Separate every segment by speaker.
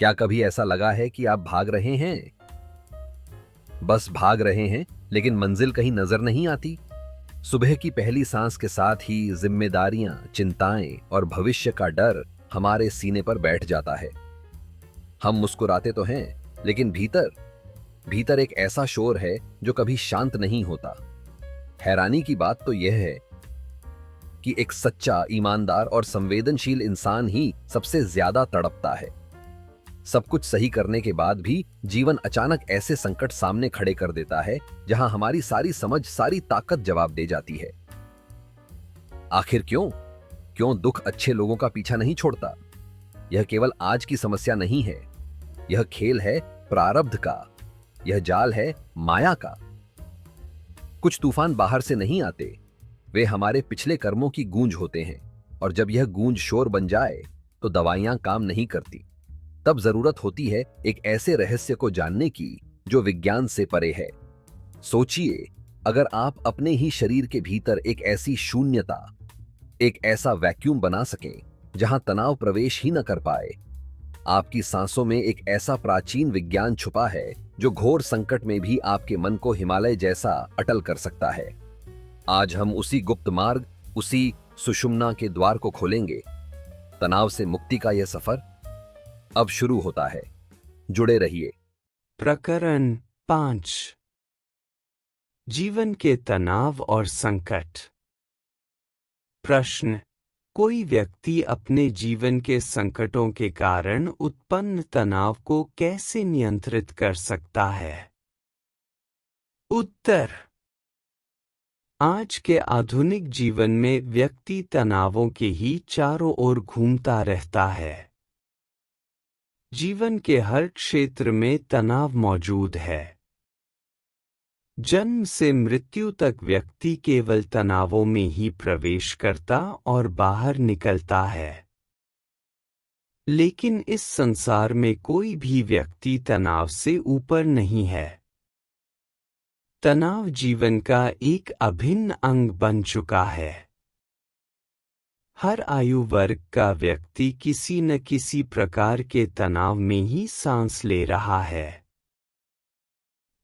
Speaker 1: क्या कभी ऐसा लगा है कि आप भाग रहे हैं, बस भाग रहे हैं, लेकिन मंजिल कहीं नजर नहीं आती? सुबह की पहली सांस के साथ ही जिम्मेदारियां, चिंताएं और भविष्य का डर हमारे सीने पर बैठ जाता है। हम मुस्कुराते तो हैं, लेकिन भीतर भीतर एक ऐसा शोर है जो कभी शांत नहीं होता। हैरानी की बात तो यह है कि एक सच्चा, ईमानदार और संवेदनशील इंसान ही सबसे ज्यादा तड़पता है। सब कुछ सही करने के बाद भी जीवन अचानक ऐसे संकट सामने खड़े कर देता है जहां हमारी सारी समझ, सारी ताकत जवाब दे जाती है। आखिर क्यों क्यों दुख अच्छे लोगों का पीछा नहीं छोड़ता? यह केवल आज की समस्या नहीं है। यह खेल है प्रारब्ध का। यह जाल है माया का। कुछ तूफान बाहर से नहीं आते, वे हमारे पिछले कर्मों की गूंज होते हैं। और जब यह गूंज शोर बन जाए तो दवाइयां काम नहीं करती। तब जरूरत होती है एक ऐसे रहस्य को जानने की जो विज्ञान से परे है। सोचिए, अगर आप अपने ही शरीर के भीतर एक ऐसी शून्यता, एक ऐसा वैक्यूम बना सकें जहां तनाव प्रवेश ही न कर पाए। आपकी सांसों में एक ऐसा प्राचीन विज्ञान छुपा है जो घोर संकट में भी आपके मन को हिमालय जैसा अटल कर सकता है। आज हम उसी गुप्त मार्ग, उसी सुषुम्ना के द्वार को खोलेंगे। तनाव से मुक्ति का यह सफर अब शुरू होता है। जुड़े रहिए।
Speaker 2: प्रकरण 5। जीवन के तनाव और संकट। प्रश्न: कोई व्यक्ति अपने जीवन के संकटों के कारण उत्पन्न तनाव को कैसे नियंत्रित कर सकता है? उत्तर: आज के आधुनिक जीवन में व्यक्ति तनावों के ही चारों ओर घूमता रहता है। जीवन के हर क्षेत्र में तनाव मौजूद है। जन्म से मृत्यु तक व्यक्ति केवल तनावों में ही प्रवेश करता और बाहर निकलता है। लेकिन इस संसार में कोई भी व्यक्ति तनाव से ऊपर नहीं है। तनाव जीवन का एक अभिन्न अंग बन चुका है। हर आयु वर्ग का व्यक्ति किसी न किसी प्रकार के तनाव में ही सांस ले रहा है।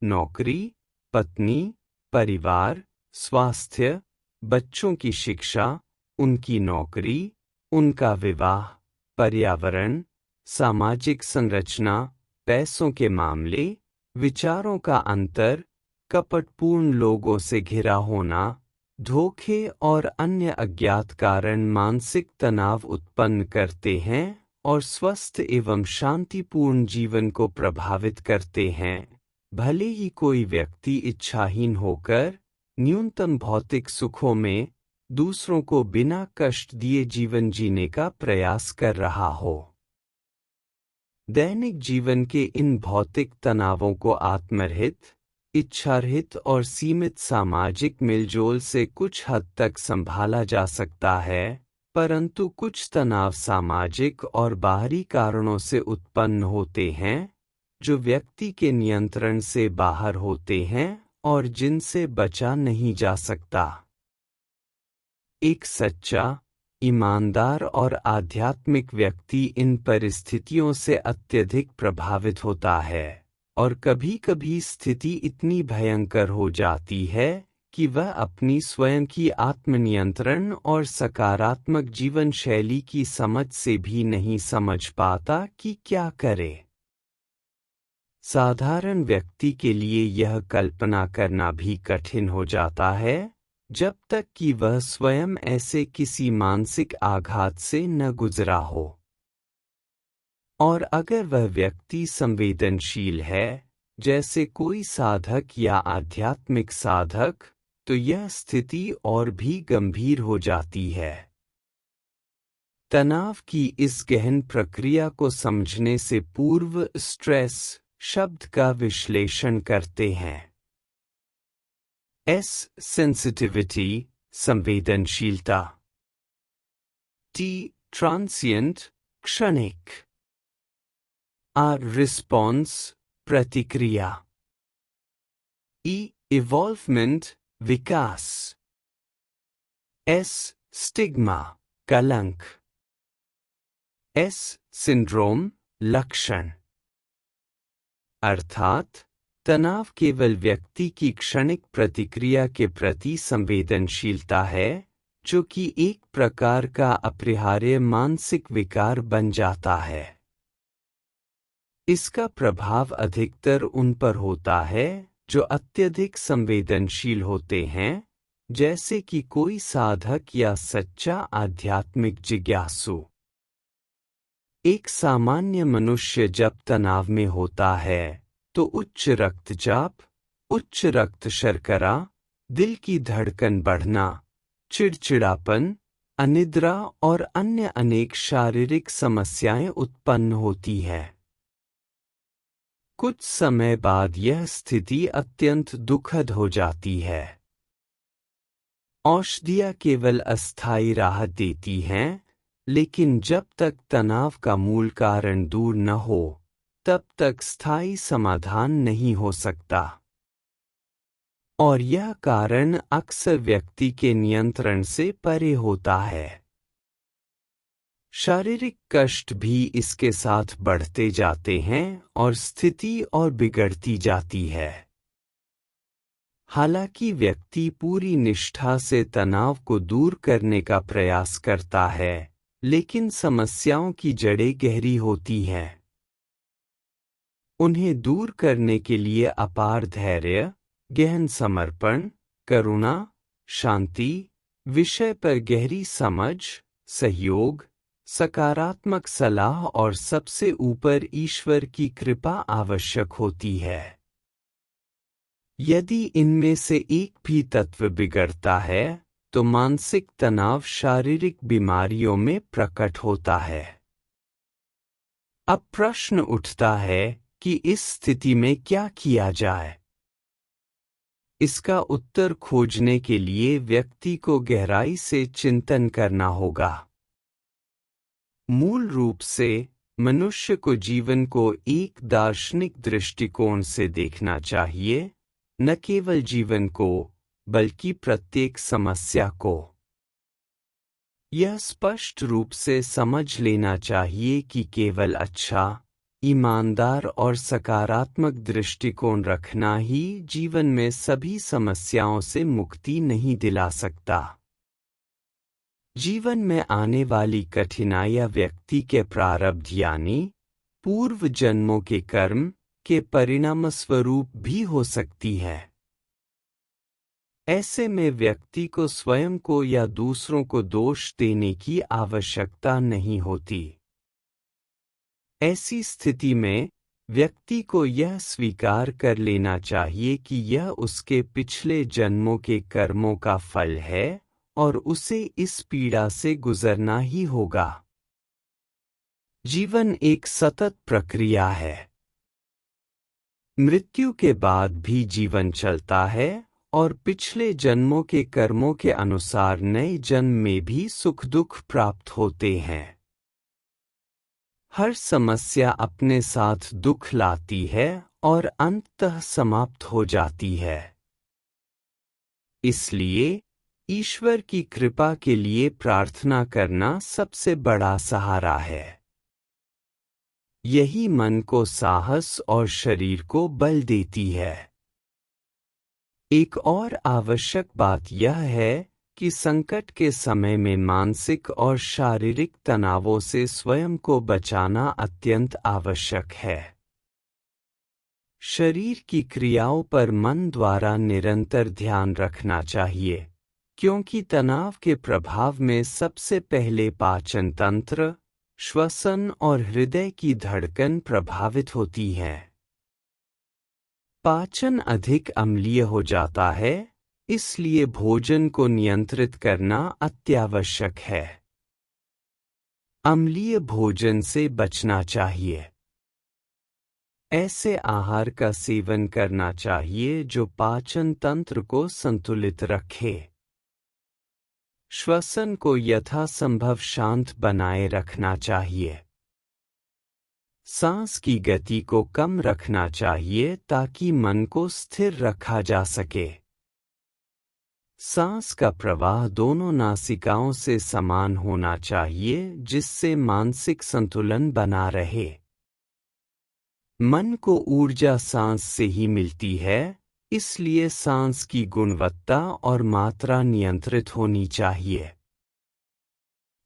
Speaker 2: नौकरी, पत्नी, परिवार, स्वास्थ्य, बच्चों की शिक्षा, उनकी नौकरी, उनका विवाह, पर्यावरण, सामाजिक संरचना, पैसों के मामले, विचारों का अंतर, कपटपूर्ण लोगों से घिरा होना, धोखे और अन्य अज्ञात कारण मानसिक तनाव उत्पन्न करते हैं और स्वस्थ एवं शांतिपूर्ण जीवन को प्रभावित करते हैं। भले ही कोई व्यक्ति इच्छाहीन होकर न्यूनतम भौतिक सुखों में दूसरों को बिना कष्ट दिए जीवन जीने का प्रयास कर रहा हो। दैनिक जीवन के इन भौतिक तनावों को आत्मरहित, इच्छारहित और सीमित सामाजिक मिलजोल से कुछ हद तक संभाला जा सकता है, परंतु कुछ तनाव सामाजिक और बाहरी कारणों से उत्पन्न होते हैं जो व्यक्ति के नियंत्रण से बाहर होते हैं और जिनसे बचा नहीं जा सकता। एक सच्चा, ईमानदार और आध्यात्मिक व्यक्ति इन परिस्थितियों से अत्यधिक प्रभावित होता है और कभी-कभी स्थिति इतनी भयंकर हो जाती है कि वह अपनी स्वयं की आत्मनियंत्रण और सकारात्मक जीवन शैली की समझ से भी नहीं समझ पाता कि क्या करे। साधारण व्यक्ति के लिए यह कल्पना करना भी कठिन हो जाता है जब तक कि वह स्वयं ऐसे किसी मानसिक आघात से न गुजरा हो। और अगर वह व्यक्ति संवेदनशील है, जैसे कोई साधक या आध्यात्मिक साधक, तो यह स्थिति और भी गंभीर हो जाती है। तनाव की इस गहन प्रक्रिया को समझने से पूर्व स्ट्रेस शब्द का विश्लेषण करते हैं। S सेंसिटिविटी संवेदनशीलता, T ट्रांसिएंट क्षणिक, R रिस्पॉन्स प्रतिक्रिया, E इवॉल्वमेंट विकास, S स्टिग्मा कलंक, S सिंड्रोम लक्षण अर्थात तनाव केवल व्यक्ति की क्षणिक प्रतिक्रिया के प्रति संवेदनशीलता है, जो कि एक प्रकार का अपरिहार्य मानसिक विकार बन जाता है। इसका प्रभाव अधिकतर उन पर होता है जो अत्यधिक संवेदनशील होते हैं, जैसे कि कोई साधक या सच्चा आध्यात्मिक जिज्ञासु। एक सामान्य मनुष्य जब तनाव में होता है तो उच्च रक्तचाप, उच्च रक्त शर्करा, दिल की धड़कन बढ़ना, चिड़चिड़ापन, अनिद्रा और अन्य अनेक शारीरिक समस्याएं उत्पन्न होती हैं। कुछ समय बाद यह स्थिति अत्यंत दुखद हो जाती है। औषधियाँ केवल अस्थायी राहत देती हैं, लेकिन जब तक तनाव का मूल कारण दूर न हो, तब तक स्थायी समाधान नहीं हो सकता। और यह कारण अक्सर व्यक्ति के नियंत्रण से परे होता है। शारीरिक कष्ट भी इसके साथ बढ़ते जाते हैं और स्थिति और बिगड़ती जाती है। हालांकि व्यक्ति पूरी निष्ठा से तनाव को दूर करने का प्रयास करता है, लेकिन समस्याओं की जड़ें गहरी होती हैं। उन्हें दूर करने के लिए अपार धैर्य, गहन समर्पण, करुणा, शांति, विषय पर गहरी समझ, सहयोग, सकारात्मक सलाह और सबसे ऊपर ईश्वर की कृपा आवश्यक होती है। यदि इनमें से एक भी तत्व बिगड़ता है, तो मानसिक तनाव शारीरिक बीमारियों में प्रकट होता है। अब प्रश्न उठता है कि इस स्थिति में क्या किया जाए। इसका उत्तर खोजने के लिए व्यक्ति को गहराई से चिंतन करना होगा। मूल रूप से मनुष्य को जीवन को एक दार्शनिक दृष्टिकोण से देखना चाहिए, न केवल जीवन को, बल्कि प्रत्येक समस्या को। यह स्पष्ट रूप से समझ लेना चाहिए कि केवल अच्छा, ईमानदार और सकारात्मक दृष्टिकोण रखना ही जीवन में सभी समस्याओं से मुक्ति नहीं दिला सकता। जीवन में आने वाली कठिनाइयां व्यक्ति के प्रारब्ध यानी पूर्व जन्मों के कर्म के परिणामस्वरूप भी हो सकती है। ऐसे में व्यक्ति को स्वयं को या दूसरों को दोष देने की आवश्यकता नहीं होती। ऐसी स्थिति में व्यक्ति को यह स्वीकार कर लेना चाहिए कि यह उसके पिछले जन्मों के कर्मों का फल है और उसे इस पीड़ा से गुजरना ही होगा। जीवन एक सतत प्रक्रिया है। मृत्यु के बाद भी जीवन चलता है और पिछले जन्मों के कर्मों के अनुसार नए जन्म में भी सुख दुख प्राप्त होते हैं। हर समस्या अपने साथ दुख लाती है और अंततः समाप्त हो जाती है। इसलिए ईश्वर की कृपा के लिए प्रार्थना करना सबसे बड़ा सहारा है। यही मन को साहस और शरीर को बल देती है। एक और आवश्यक बात यह है कि संकट के समय में मानसिक और शारीरिक तनावों से स्वयं को बचाना अत्यंत आवश्यक है। शरीर की क्रियाओं पर मन द्वारा निरंतर ध्यान रखना चाहिए, क्योंकि तनाव के प्रभाव में सबसे पहले पाचन तंत्र, श्वसन और हृदय की धड़कन प्रभावित होती है। पाचन अधिक अम्लीय हो जाता है, इसलिए भोजन को नियंत्रित करना अत्यावश्यक है। अम्लीय भोजन से बचना चाहिए। ऐसे आहार का सेवन करना चाहिए जो पाचन तंत्र को संतुलित रखे। श्वसन को यथासंभव शांत बनाए रखना चाहिए। सांस की गति को कम रखना चाहिए ताकि मन को स्थिर रखा जा सके। सांस का प्रवाह दोनों नासिकाओं से समान होना चाहिए, जिससे मानसिक संतुलन बना रहे। मन को ऊर्जा सांस से ही मिलती है, इसलिए सांस की गुणवत्ता और मात्रा नियंत्रित होनी चाहिए।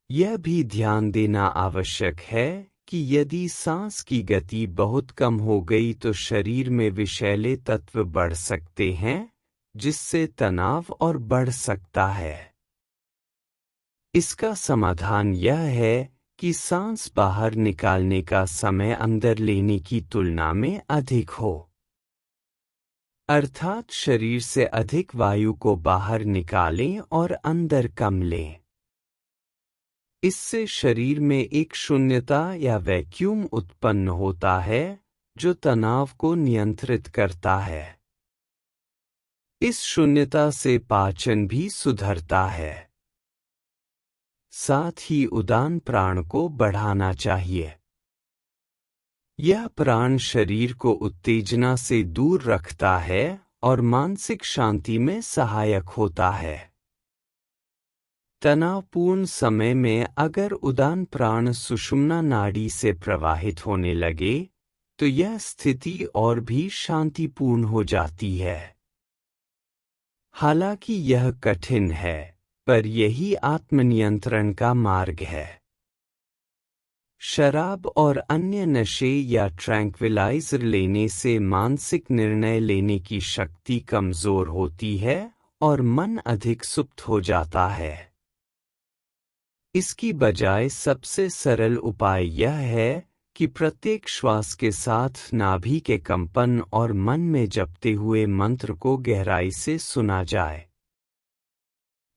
Speaker 2: यह भी ध्यान देना आवश्यक है कि यदि सांस की गति बहुत कम हो गई तो शरीर में विषैले तत्व बढ़ सकते हैं, जिससे तनाव और बढ़ सकता है। इसका समाधान यह है कि सांस बाहर निकालने का समय अंदर लेने की तुलना में अधिक हो, अर्थात शरीर से अधिक वायु को बाहर निकालें और अंदर कम लें। इससे शरीर में एक शून्यता या वैक्यूम उत्पन्न होता है, जो तनाव को नियंत्रित करता है। इस शून्यता से पाचन भी सुधरता है। साथ ही उदान प्राण को बढ़ाना चाहिए। यह प्राण शरीर को उत्तेजना से दूर रखता है और मानसिक शांति में सहायक होता है। तनावपूर्ण समय में अगर उदान प्राण सुषुम्ना नाड़ी से प्रवाहित होने लगे, तो यह स्थिति और भी शांतिपूर्ण हो जाती है। हालांकि यह कठिन है, पर यही आत्मनियंत्रण का मार्ग है। शराब और अन्य नशे या ट्रैंक्विलाइजर लेने से मानसिक निर्णय लेने की शक्ति कमजोर होती है और मन अधिक सुप्त हो जाता है। इसकी बजाय सबसे सरल उपाय यह है कि प्रत्येक श्वास के साथ नाभि के कंपन और मन में जपते हुए मंत्र को गहराई से सुना जाए।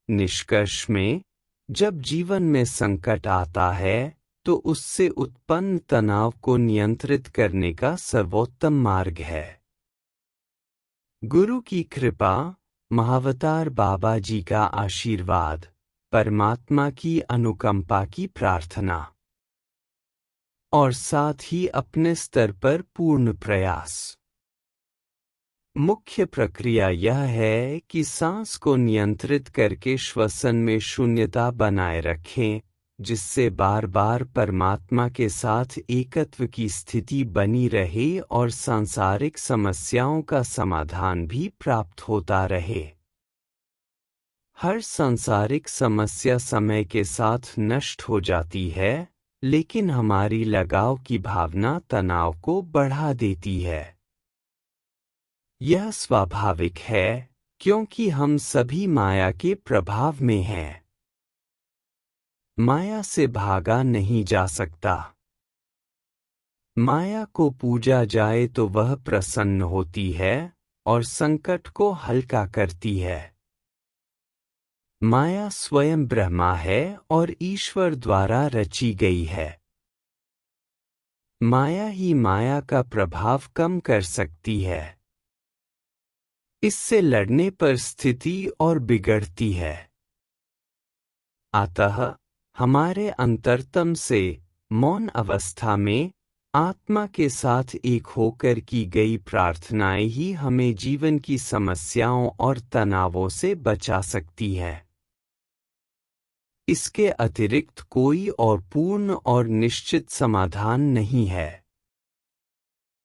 Speaker 2: निष्कर्ष में, जब जीवन में संकट आता है, तो उससे उत्पन्न तनाव को नियंत्रित करने का सर्वोत्तम मार्ग है। गुरु की कृपा, महावतार बाबा जी का आशीर्वाद, परमात्मा की अनुकंपा की प्रार्थना और साथ ही अपने स्तर पर पूर्ण प्रयास। मुख्य प्रक्रिया यह है कि सांस को नियंत्रित करके श्वसन में शून्यता बनाए रखें, जिससे बार बार परमात्मा के साथ एकत्व की स्थिति बनी रहे और सांसारिक समस्याओं का समाधान भी प्राप्त होता रहे। हर सांसारिक समस्या समय के साथ नष्ट हो जाती है, लेकिन हमारी लगाव की भावना तनाव को बढ़ा देती है। यह स्वाभाविक है, क्योंकि हम सभी माया के प्रभाव में हैं। माया से भागा नहीं जा सकता। माया को पूजा जाए तो वह प्रसन्न होती है और संकट को हल्का करती है। माया स्वयं ब्रह्मा है और ईश्वर द्वारा रची गई है। माया ही माया का प्रभाव कम कर सकती है। इससे लड़ने पर स्थिति और बिगड़ती है। अतः हमारे अंतरतम से मौन अवस्था में आत्मा के साथ एक होकर की गई प्रार्थनाएं ही हमें जीवन की समस्याओं और तनावों से बचा सकती है। इसके अतिरिक्त कोई और पूर्ण और निश्चित समाधान नहीं है।